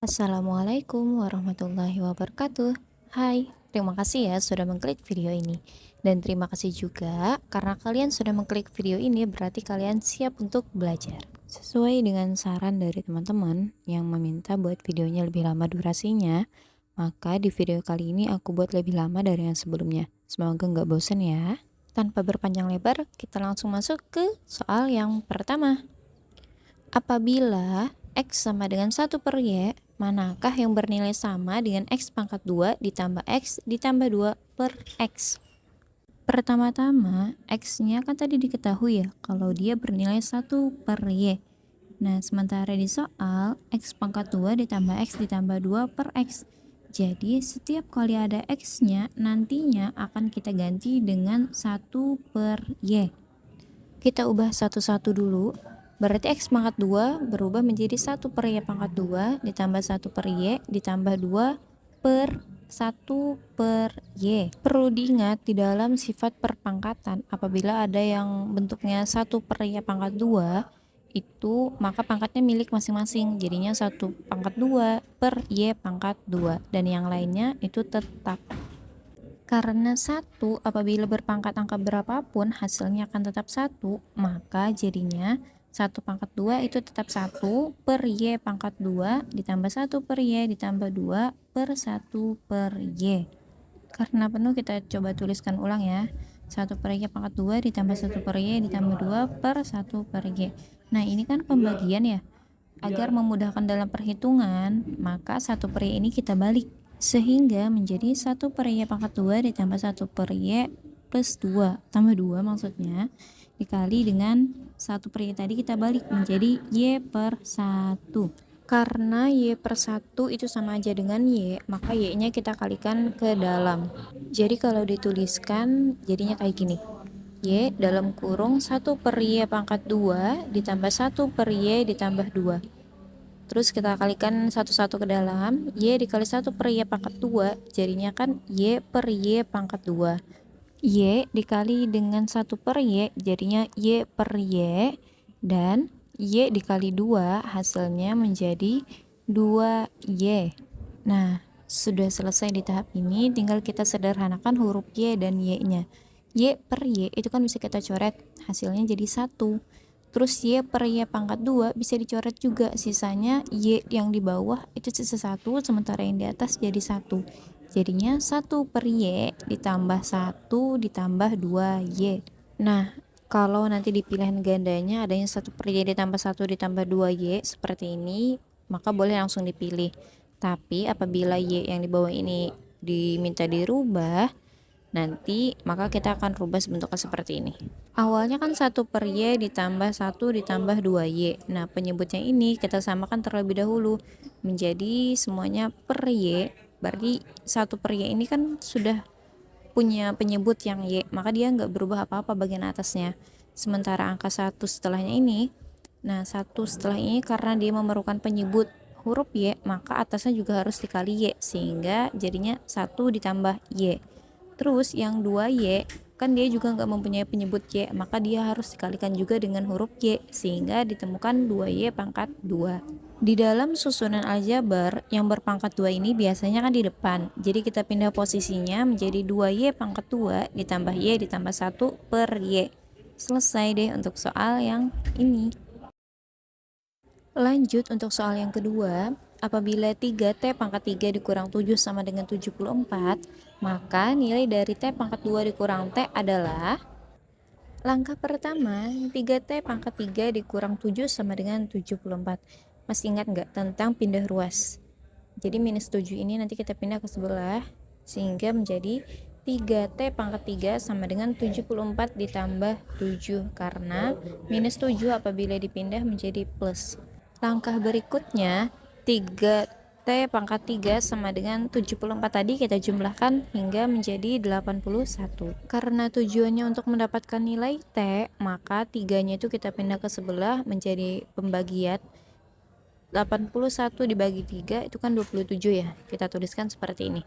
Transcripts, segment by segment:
Assalamualaikum warahmatullahi wabarakatuh. Hai, terima kasih ya sudah mengklik video ini. Dan terima kasih juga karena kalian sudah mengklik video ini berarti kalian siap untuk belajar. Sesuai dengan saran dari teman-teman yang meminta buat videonya lebih lama durasinya, maka di video kali ini aku buat lebih lama dari yang sebelumnya. Semoga nggak bosan ya. Tanpa berpanjang lebar, kita langsung masuk ke soal yang pertama. Apabila X sama dengan 1/Y, manakah yang bernilai sama dengan X pangkat 2 ditambah X ditambah 2 per X? Pertama-tama, X-nya kan tadi diketahui ya, kalau dia bernilai 1/Y. Nah, sementara di soal, X pangkat 2 ditambah X ditambah 2 per X. Jadi, setiap kali ada X-nya, nantinya akan kita ganti dengan 1/Y. Kita ubah satu-satu dulu. Berarti X pangkat 2 berubah menjadi 1/Y pangkat 2 ditambah 1/Y ditambah 2 per 1/Y. Perlu diingat di dalam sifat perpangkatan apabila ada yang bentuknya 1/Y pangkat 2 itu maka pangkatnya milik masing-masing, jadinya 1 pangkat 2 per Y pangkat 2 dan yang lainnya itu tetap. Karena 1 apabila berpangkat angka berapapun hasilnya akan tetap 1, maka jadinya 1 pangkat 2 itu tetap 1 per Y pangkat 2 ditambah 1 per Y ditambah 2 per 1 per Y. Karena penuh kita coba tuliskan ulang ya. 1 per Y pangkat 2 ditambah 1 per Y ditambah 2 per 1 per Y. Nah ini kan pembagian ya. Agar memudahkan dalam perhitungan, maka 1 per Y ini kita balik. Sehingga menjadi 1 per Y pangkat 2 ditambah 1 per Y plus 2, tambah 2 maksudnya, dikali dengan 1 per Y tadi kita balik menjadi Y per 1. Karena Y per 1 itu sama aja dengan Y, maka Y-nya kita kalikan ke dalam. Jadi kalau dituliskan jadinya kayak gini. Y dalam kurung 1 per Y pangkat 2 ditambah 1 per Y ditambah 2. Terus kita kalikan satu-satu ke dalam, Y dikali 1 per Y pangkat 2, jadinya kan Y per Y pangkat 2. Y dikali dengan 1 per Y, jadinya Y per Y, dan Y dikali 2, hasilnya menjadi 2Y. Nah, sudah selesai di tahap ini, tinggal kita sederhanakan huruf Y dan Y-nya. Y per Y itu kan bisa kita coret, hasilnya jadi 1. Terus Y per Y pangkat 2 bisa dicoret juga, sisanya Y yang di bawah itu sisa 1, sementara yang di atas jadi 1. Jadinya 1 per Y ditambah 1 ditambah 2Y. Nah, kalau nanti di pilihan gandanya adanya 1 per Y ditambah 1 ditambah 2Y seperti ini, maka boleh langsung dipilih. Tapi apabila Y yang di bawah ini diminta dirubah, nanti maka kita akan rubah bentuknya seperti ini. Awalnya kan 1 per Y ditambah 1 ditambah 2Y. Nah, penyebutnya ini kita samakan terlebih dahulu menjadi semuanya per Y. Berarti 1 per Y ini kan sudah punya penyebut yang Y, maka dia nggak berubah apa-apa bagian atasnya. Sementara angka 1 setelahnya ini, nah 1 setelah ini karena dia memerlukan penyebut huruf Y, maka atasnya juga harus dikali Y, sehingga jadinya 1 ditambah Y. Terus yang 2Y kan dia juga nggak mempunyai penyebut Y, maka dia harus dikalikan juga dengan huruf Y, sehingga ditemukan 2Y pangkat 2. Di dalam susunan aljabar yang berpangkat 2 ini biasanya kan di depan, jadi kita pindah posisinya menjadi 2Y pangkat 2 ditambah Y ditambah 1 per Y. Selesai deh untuk soal yang ini. Lanjut untuk soal yang kedua, apabila 3T pangkat 3 dikurang 7 sama dengan 74, maka nilai dari T pangkat 2 dikurang T adalah, langkah pertama, 3T pangkat 3 dikurang 7 sama dengan 74. Masih ingat nggak tentang pindah ruas? Jadi minus 7 ini nanti kita pindah ke sebelah, sehingga menjadi 3T pangkat 3 sama dengan 74 ditambah 7, karena minus 7 apabila dipindah menjadi plus. Langkah berikutnya, 3T pangkat 3 sama dengan 74 tadi kita jumlahkan hingga menjadi 81. Karena tujuannya untuk mendapatkan nilai T, maka 3-nya itu kita pindah ke sebelah menjadi pembagian. 81 dibagi 3 itu kan 27 ya. Kita tuliskan seperti ini.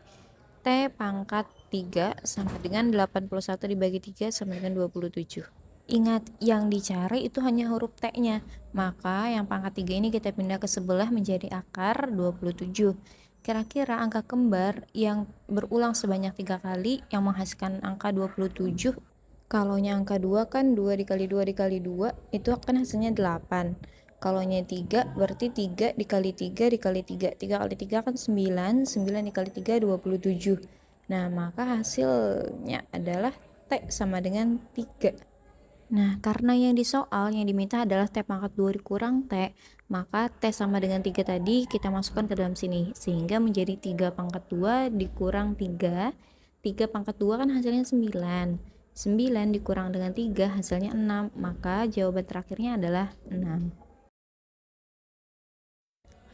T pangkat 3 sama dengan 81 dibagi 3 sama dengan 27. Ingat, yang dicari itu hanya huruf T-nya. Maka yang pangkat 3 ini kita pindah ke sebelah menjadi akar 27. Kira-kira angka kembar yang berulang sebanyak 3 kali yang menghasilkan angka 27. Kalau angka 2 kan 2 dikali 2 dikali 2 itu akan hasilnya 8. Kalau 3 berarti 3 dikali 3 dikali 3. 3 kali 3 kan 9. 9 dikali 3 27. Nah, maka hasilnya adalah T sama dengan 3. Nah, karena yang disoal yang diminta adalah T pangkat 2 dikurang T, maka T sama dengan 3 tadi kita masukkan ke dalam sini. Sehingga menjadi 3 pangkat 2 dikurang 3. 3 pangkat 2 kan hasilnya 9. 9 dikurang dengan 3 hasilnya 6. Maka jawaban terakhirnya adalah 6.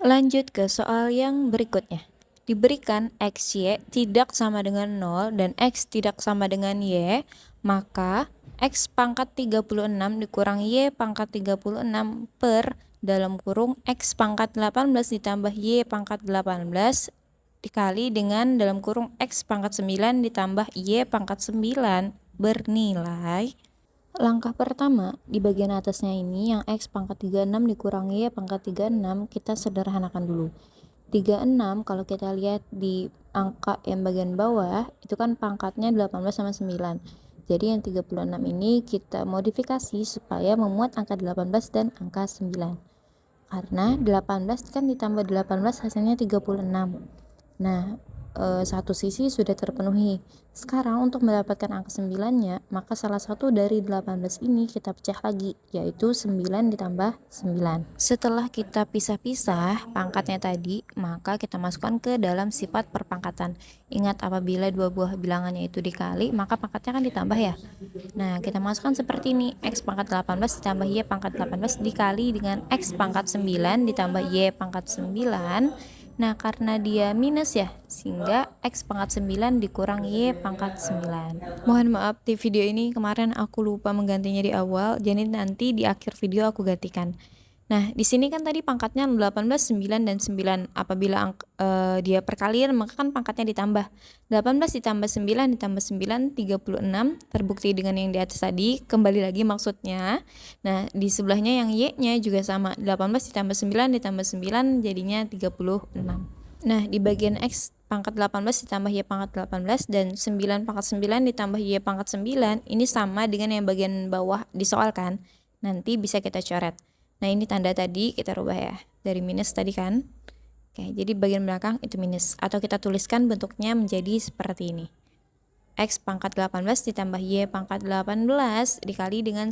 Lanjut ke soal yang berikutnya. Diberikan XY tidak sama dengan 0 dan X tidak sama dengan Y, maka X pangkat 36 dikurang Y pangkat 36 per dalam kurung X pangkat 18 ditambah Y pangkat 18 dikali dengan dalam kurung X pangkat 9 ditambah Y pangkat 9 bernilai. Langkah pertama, di bagian atasnya ini yang X pangkat 36 dikurang Y pangkat 36 kita sederhanakan dulu. 36 kalau kita lihat di angka yang bagian bawah itu kan pangkatnya 18 sama 9. Jadi yang 36 ini kita modifikasi supaya memuat angka 18 dan angka 9. Karena 18 kan ditambah 18 hasilnya 36. Nah, satu sisi sudah terpenuhi. Sekarang untuk mendapatkan angka 9-nya, maka salah satu dari 18 ini kita pecah lagi, yaitu 9 ditambah 9. Setelah kita pisah-pisah pangkatnya tadi, maka kita masukkan ke dalam sifat perpangkatan. Ingat, apabila dua buah bilangannya itu dikali, maka pangkatnya kan ditambah ya. Nah, kita masukkan seperti ini, X pangkat 18 ditambah Y pangkat 18 dikali dengan X pangkat 9 ditambah Y pangkat 9. Nah, karena dia minus ya, sehingga X pangkat 9 dikurang Y pangkat 9. Mohon maaf, di video ini kemarin aku lupa menggantinya di awal, jadi nanti di akhir video aku gantikan. Nah, di sini kan tadi pangkatnya 18, 9, dan 9. Apabila dia perkalian, maka kan pangkatnya ditambah. 18 ditambah 9 ditambah 9, 36. Terbukti dengan yang di atas tadi. Kembali lagi maksudnya. Nah, di sebelahnya yang Y-nya juga sama. 18 ditambah 9 ditambah 9 jadinya 36. Nah, di bagian X pangkat 18 ditambah Y pangkat 18 dan 9 pangkat 9 ditambah Y pangkat 9 ini sama dengan yang bagian bawah disoalkan. Nanti bisa kita coret. Nah, ini tanda tadi kita rubah ya, dari minus tadi kan. Oke, jadi bagian belakang itu minus, atau kita tuliskan bentuknya menjadi seperti ini. X pangkat 18 ditambah Y pangkat 18 dikali dengan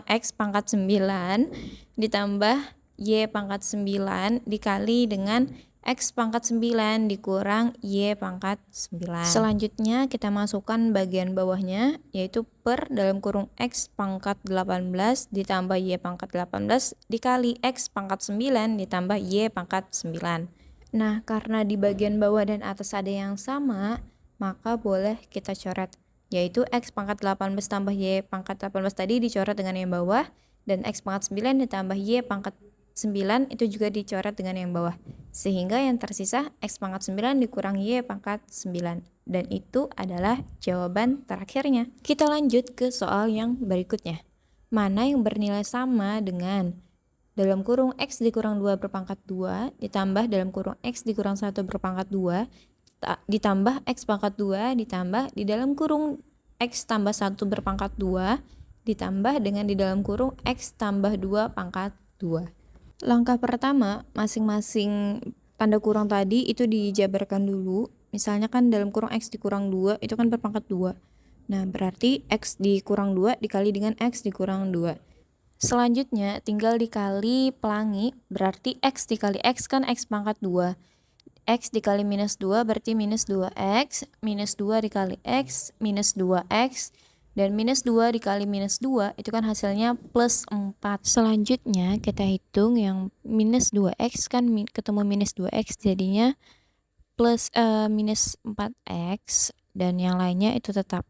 X pangkat 9 ditambah Y pangkat 9 dikali dengan X pangkat 9 dikurang Y pangkat 9. Selanjutnya kita masukkan bagian bawahnya, yaitu per dalam kurung X pangkat 18 ditambah Y pangkat 18 dikali X pangkat 9 ditambah Y pangkat 9. Nah, karena di bagian bawah dan atas ada yang sama, maka boleh kita coret, yaitu X pangkat 18 tambah Y pangkat 18 tadi dicoret dengan yang bawah, dan X pangkat 9 ditambah Y pangkat 9 itu juga dicoret dengan yang bawah, sehingga yang tersisa X pangkat 9 dikurang Y pangkat 9, dan itu adalah jawaban terakhirnya. Kita lanjut ke soal yang berikutnya. Mana yang bernilai sama dengan dalam kurung X dikurang 2 berpangkat 2 ditambah dalam kurung X dikurang 1 berpangkat 2 ditambah X pangkat 2 ditambah di dalam kurung X tambah 1 berpangkat 2 ditambah dengan di dalam kurung X tambah 2 pangkat 2. Langkah pertama, masing-masing tanda kurang tadi itu dijabarkan dulu. Misalnya kan dalam kurung X dikurang 2 itu kan berpangkat 2. Nah, berarti X dikurang 2 dikali dengan X dikurang 2. Selanjutnya tinggal dikali pelangi, berarti X dikali X kan X pangkat 2. X dikali minus 2 berarti minus 2X, minus 2 dikali X, minus 2X, dan minus 2 dikali minus 2 itu kan hasilnya plus 4. Selanjutnya kita hitung yang minus 2X kan ketemu minus 2X jadinya plus minus 4X, dan yang lainnya itu tetap.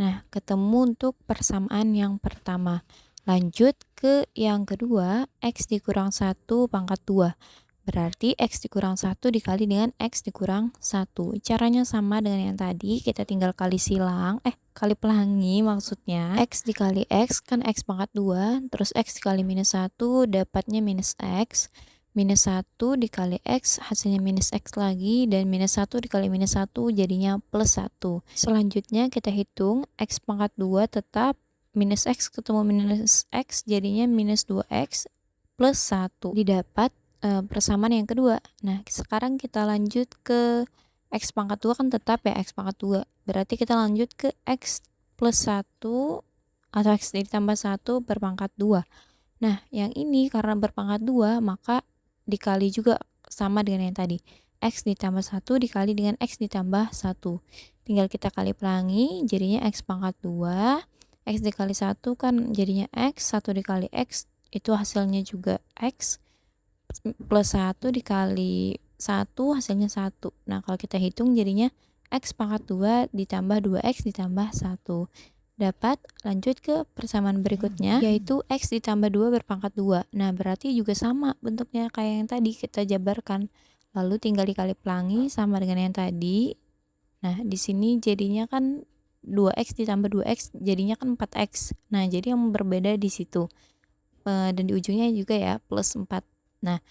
Nah, ketemu untuk persamaan yang pertama. Lanjut ke yang kedua, X dikurang 1 pangkat 2. Berarti X dikurang 1 dikali dengan X dikurang 1. Caranya sama dengan yang tadi, kita tinggal kali silang, kali pelangi maksudnya. X dikali X kan X pangkat 2, terus X dikali minus 1 dapatnya minus X. Minus 1 dikali X hasilnya minus X lagi, dan minus 1 dikali minus 1 jadinya plus 1. Selanjutnya kita hitung X pangkat 2 tetap minus X ketemu minus X jadinya minus 2X plus 1. Didapat persamaan yang kedua. Nah, sekarang kita lanjut ke X pangkat 2 kan tetap ya X pangkat 2. Berarti kita lanjut ke X plus 1 atau X ditambah 1 berpangkat 2. Nah, yang ini karena berpangkat 2 maka dikali juga sama dengan yang tadi. X ditambah 1 dikali dengan X ditambah 1. Tinggal kita kali pelangi jadinya X pangkat 2. X dikali 1 kan jadinya X. 1 dikali X itu hasilnya juga X. Plus 1 dikali 1 hasilnya 1. Nah, kalau kita hitung jadinya X pangkat 2 ditambah 2X ditambah 1. Dapat. Lanjut ke persamaan berikutnya, yaitu X ditambah 2 berpangkat 2. Nah, berarti juga sama bentuknya kayak yang tadi, kita jabarkan. Lalu tinggal dikali pelangi sama dengan yang tadi. Nah, di sini jadinya kan 2X ditambah 2X jadinya kan 4X. Nah, jadi yang berbeda di situ. Dan di ujungnya juga ya plus 4. Nah,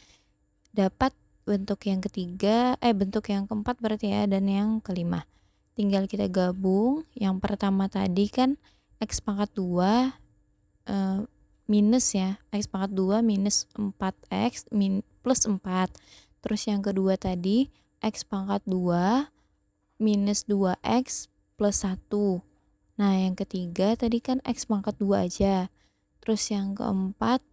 dapat bentuk yang ketiga, bentuk yang keempat berarti ya, dan yang kelima. Tinggal kita gabung. Yang pertama tadi kan X pangkat 2 minus ya, X pangkat 2 minus 4X plus 4. Terus yang kedua tadi X pangkat 2 minus 2X plus 1. Nah, yang ketiga tadi kan X pangkat 2 aja. Terus yang keempat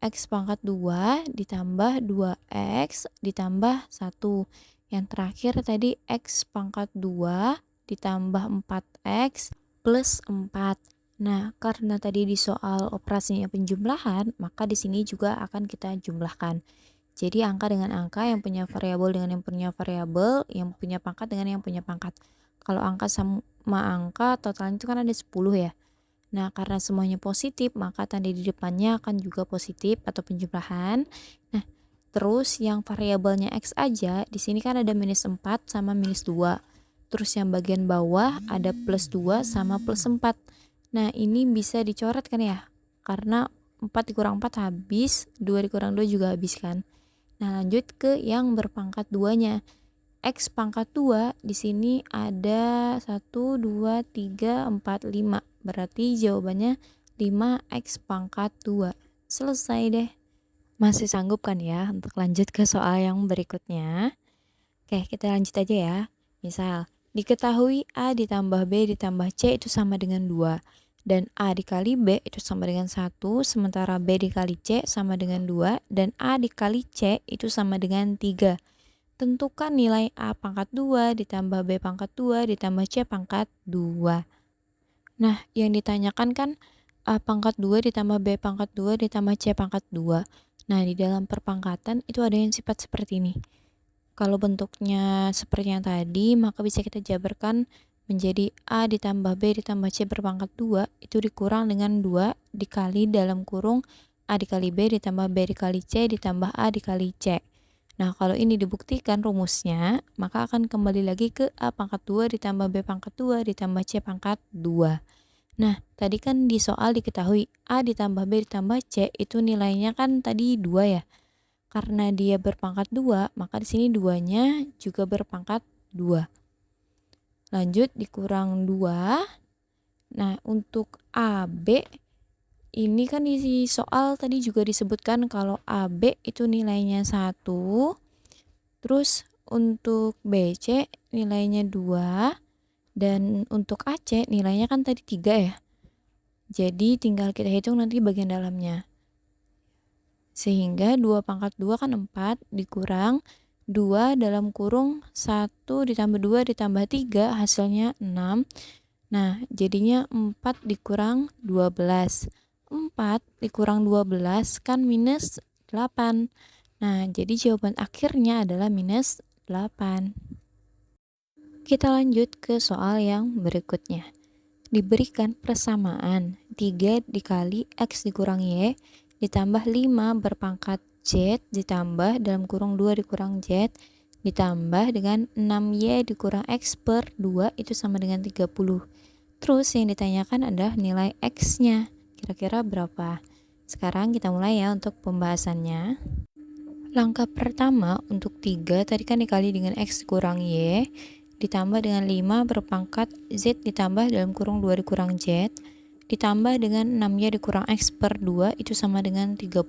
X pangkat 2 ditambah 2X ditambah 1. Yang terakhir tadi X pangkat 2 ditambah 4X plus 4. Nah, karena tadi di soal operasinya penjumlahan, maka di sini juga akan kita jumlahkan. Jadi angka dengan angka, yang punya variabel dengan yang punya variabel, yang punya pangkat dengan yang punya pangkat. Kalau angka sama angka, totalnya itu kan ada 10 ya. Nah, karena semuanya positif, maka tanda di depannya akan juga positif atau penjumlahan. Nah, terus yang variabelnya X aja, di sini kan ada minus 4 sama minus 2. Terus yang bagian bawah ada plus 2 sama plus 4. Nah, ini bisa dicoret kan ya? Karena 4 dikurang 4 habis, 2 dikurang 2 juga habis kan? Nah, lanjut ke yang berpangkat 2-nya. X pangkat 2 di sini ada 1, 2, 3, 4, 5. Berarti jawabannya 5X pangkat 2. Selesai deh. Masih sanggup kan ya untuk lanjut ke soal yang berikutnya? Oke, kita lanjut aja ya. Misal, diketahui A ditambah B ditambah C itu sama dengan 2. Dan A dikali B itu sama dengan 1, sementara B dikali C sama dengan 2, dan A dikali C itu sama dengan 3. Tentukan nilai A pangkat 2 ditambah B pangkat 2 ditambah C pangkat 2. Nah, yang ditanyakan kan A pangkat 2 ditambah B pangkat 2 ditambah C pangkat 2. Nah, di dalam perpangkatan itu ada yang sifat seperti ini. Kalau bentuknya seperti yang tadi, maka bisa kita jabarkan menjadi A ditambah B ditambah C berpangkat 2 itu dikurang dengan 2 dikali dalam kurung A dikali B ditambah B dikali C ditambah A dikali C. Nah, kalau ini dibuktikan rumusnya, maka akan kembali lagi ke A pangkat 2 ditambah B pangkat 2 ditambah C pangkat 2. Nah, tadi kan di soal diketahui A ditambah B ditambah C itu nilainya kan tadi 2 ya. Karena dia berpangkat 2, maka di sini 2-nya juga berpangkat 2. Lanjut dikurang 2. Nah, untuk AB ini kan di soal tadi juga disebutkan kalau AB itu nilainya 1. Terus untuk BC nilainya 2. Dan untuk AC nilainya kan tadi 3 ya. Jadi tinggal kita hitung nanti bagian dalamnya. Sehingga 2 pangkat 2 kan 4 dikurang 2 dalam kurung 1 ditambah 2 ditambah 3 hasilnya 6. Nah, jadinya 4 dikurang 12. 4 dikurang 12 kan minus 8. Nah, jadi jawaban akhirnya adalah minus 8. Kita lanjut ke soal yang berikutnya. Diberikan persamaan 3 dikali X dikurang Y ditambah 5 berpangkat Z ditambah dalam kurung 2 dikurang Z ditambah dengan 6Y dikurang X per 2 itu sama dengan 30. Terus yang ditanyakan adalah nilai X-nya. Kira-kira berapa? Sekarang kita mulai ya untuk pembahasannya. Langkah pertama untuk 3 tadi kan dikali dengan X kurang Y ditambah dengan 5 berpangkat Z ditambah dalam kurung 2 dikurang Z ditambah dengan 6Y dikurang X per 2 itu sama dengan 30.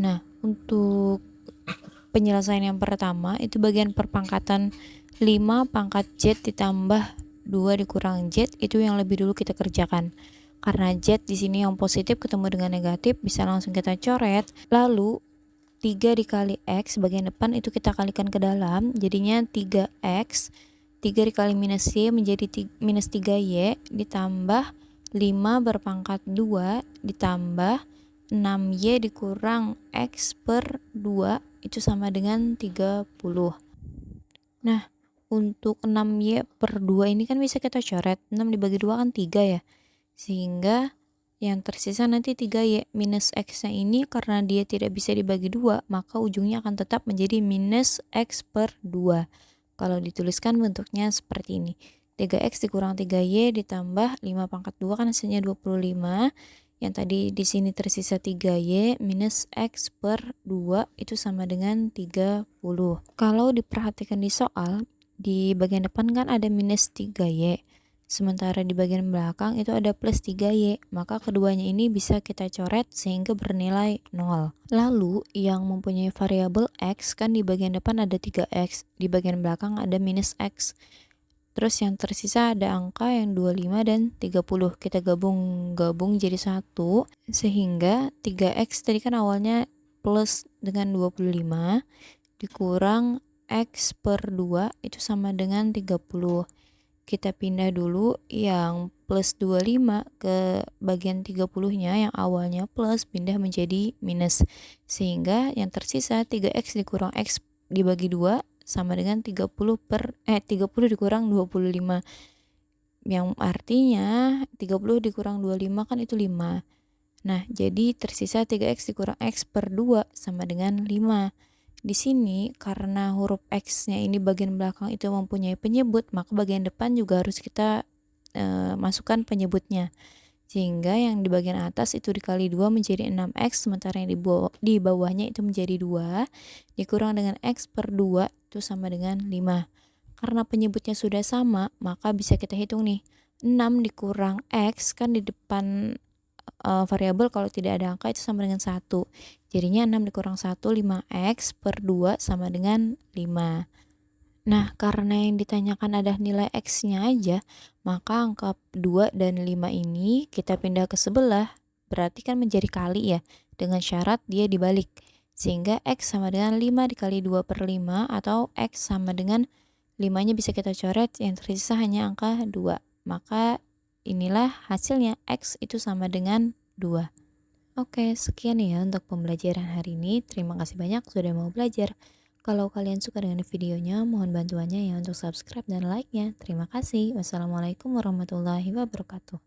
Nah, untuk penyelesaian yang pertama itu bagian perpangkatan 5 pangkat Z ditambah 2 dikurang Z itu yang lebih dulu kita kerjakan. Karena Z di sini yang positif ketemu dengan negatif bisa langsung kita coret. Lalu 3 dikali X bagian depan itu kita kalikan ke dalam, jadinya 3X 3 dikali minus Y menjadi minus 3Y ditambah 5 berpangkat 2 ditambah 6Y dikurang X per 2 itu sama dengan 30. Nah, untuk 6Y per 2 ini kan bisa kita coret, 6 dibagi 2 kan 3 ya, sehingga yang tersisa nanti 3Y minus X-nya ini karena dia tidak bisa dibagi 2, maka ujungnya akan tetap menjadi minus X per 2. Kalau dituliskan bentuknya seperti ini. 3X dikurang 3Y ditambah 5 pangkat 2 kan hasilnya 25. Yang tadi di sini tersisa 3Y minus X per 2 itu sama dengan 30. Kalau diperhatikan di soal, di bagian depan kan ada minus 3Y. Sementara di bagian belakang itu ada plus 3Y, maka keduanya ini bisa kita coret sehingga bernilai 0. Lalu yang mempunyai variabel X kan di bagian depan ada 3X, di bagian belakang ada minus X. Terus yang tersisa ada angka yang 25 dan 30. Kita gabung jadi 1, sehingga 3X tadi kan awalnya plus dengan 25, dikurang X per 2 itu sama dengan 30. Kita pindah dulu yang plus 25 ke bagian 30-nya yang awalnya plus pindah menjadi minus. Sehingga yang tersisa 3X dikurang X dibagi 2 sama dengan 30 dikurang 25. Yang artinya 30 dikurang 25 kan itu 5. Nah, jadi tersisa 3X dikurang X per 2 sama dengan 5. Di sini karena huruf X-nya ini bagian belakang itu mempunyai penyebut, maka bagian depan juga harus kita masukkan penyebutnya. Sehingga yang di bagian atas itu dikali 2 menjadi 6X, sementara yang di bawahnya itu menjadi 2, dikurang dengan X per 2 itu sama dengan 5. Karena penyebutnya sudah sama, maka bisa kita hitung nih. 6 dikurang X kan di depan variabel kalau tidak ada angka itu sama dengan 1. Jadinya 6 dikurang 1, 5X per 2 sama dengan 5. Nah, karena yang ditanyakan ada nilai X-nya aja, maka angka 2 dan 5 ini kita pindah ke sebelah, berarti kan menjadi kali ya, dengan syarat dia dibalik. Sehingga X sama dengan 5 dikali 2 per 5, atau X sama dengan 5-nya bisa kita coret, yang tersisa hanya angka 2. Maka inilah hasilnya, X itu sama dengan 2. Oke, sekian ya untuk pembelajaran hari ini. Terima kasih banyak sudah mau belajar. Kalau kalian suka dengan videonya, mohon bantuannya ya untuk subscribe dan like-nya. Terima kasih. Wassalamualaikum warahmatullahi wabarakatuh.